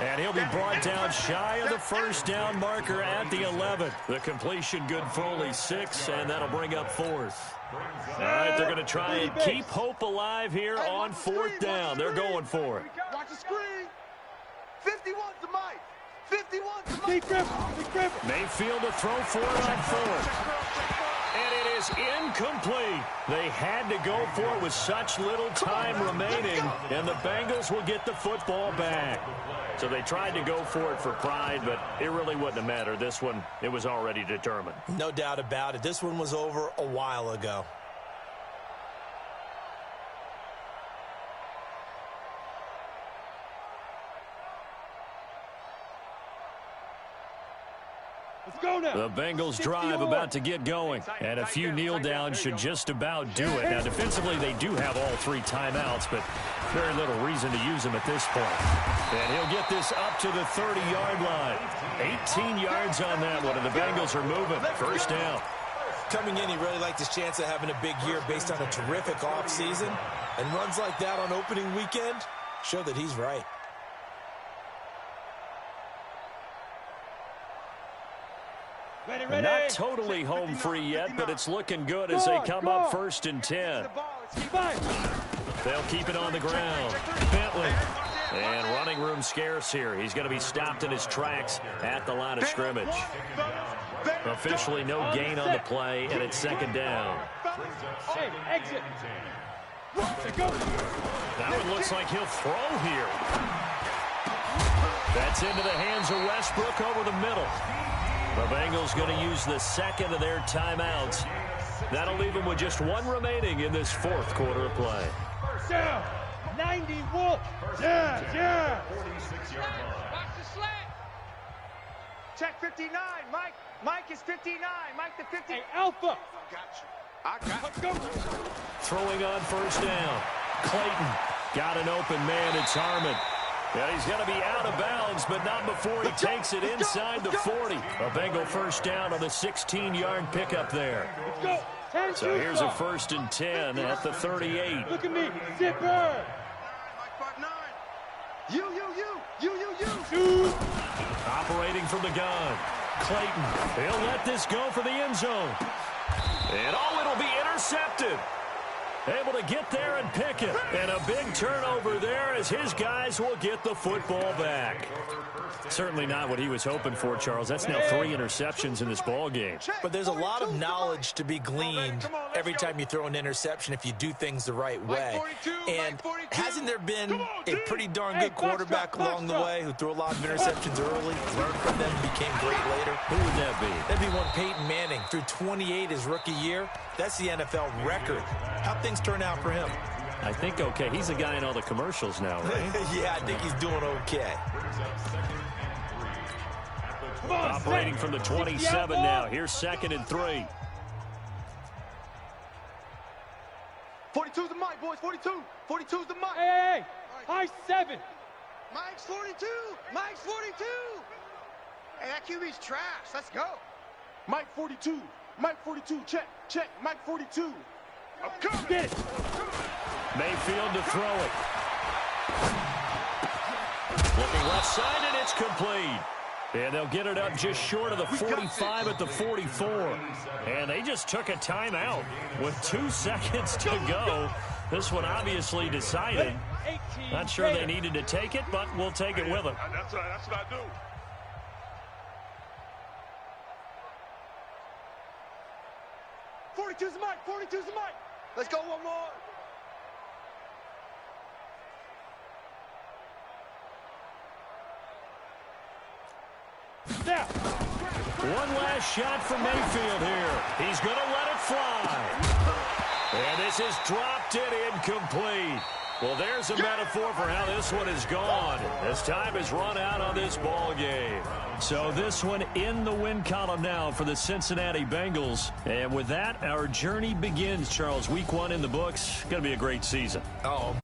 And he'll be brought down shy of the first down marker at the 11. The completion good for only 6, and that'll bring up 4th. All right, they're going to try and keep hope alive here on 4th down. They're going for it. Watch the screen. 51's the mic. 51's the mic. Mayfield to throw for it on 4th. And it is incomplete. They had to go for it with such little time remaining, and the Bengals will get the football back. So they tried to go for it for pride, but it really wouldn't have mattered. This one, it was already determined. No doubt about it. This one was over a while ago. The Bengals drive about to get going, and a few kneel downs should just about do it. Now, defensively, they do have all 3 timeouts, but very little reason to use them at this point. And he'll get this up to the 30-yard line. 18 yards on that one, and the Bengals are moving. First down. Coming in, he really liked his chance of having a big year based on a terrific offseason. And runs like that on opening weekend show that he's right. Not totally home free yet, but it's looking good as they come up 1st and 10. They'll keep it on the ground. Bentley. And running room scarce here. He's going to be stopped in his tracks at the line of scrimmage. Officially no gain on the play, and it's 2nd down. Exit. That one looks like he'll throw here. That's into the hands of Westbrook over the middle. The Bengals going to use the 2nd of their timeouts. That'll leave them with just 1 remaining in this 4th quarter of play. Down. 91. Yeah. 46-yard line. Watch the slant. Check 59. Mike is 59. Mike the 50. Hey, Alpha. I got you. Go. Throwing on 1st down. Clayton got an open man. It's Harmon. Yeah, he's going to be out of bounds, but not before he takes it inside the 40. A Bengal 1st down on the 16-yard pickup there. Let's go. So here's a 1st and 10 at the 38. Look at me. Zipper. You. Operating from the gun. Clayton. He'll let this go for the end zone. And it'll be intercepted. Able to get there and pick it. And a big turnover there as his guys will get the football back. Certainly not what he was hoping for, Charles. That's now 3 interceptions in this ball game. But there's a lot of knowledge to be gleaned every time you throw an interception if you do things the right way. And hasn't there been a pretty darn good quarterback along the way who threw a lot of interceptions early, learned from them, and became great later? Who would that be? That'd be one Peyton Manning. Threw 28 his rookie year. That's the NFL record. How'd things turn out for him? I think okay. He's the guy in all the commercials now, right? Yeah, I think he's doing okay. Operating from the 27 now. Here's 2nd and 3. 42's the mic, boys. 42. 42's the mic. Hey. High 7. Mike's 42. Mike's 42. Hey, that QB's trash. Let's go. Mike 42. Mike 42. Check. Mike 42. I'm coming. Get it. Mayfield to throw it. Looking left side, and it's complete. And they'll get it up just short of the 45 at the 44. And they just took a timeout with 2 seconds to go. This one obviously decided. Not sure they needed to take it, but we'll take it with them. That's right. That's what I do. "42's the mic. 42's the mic. Let's go one more. Now. One last shot from Mayfield here. He's going to let it fly. And this is dropped it incomplete. Well, there's a metaphor for how this one is gone. As time has run out on this ball game. So this one in the win column now for the Cincinnati Bengals. And with that, our journey begins, Charles. Week 1 in the books. Going to be a great season. Oh.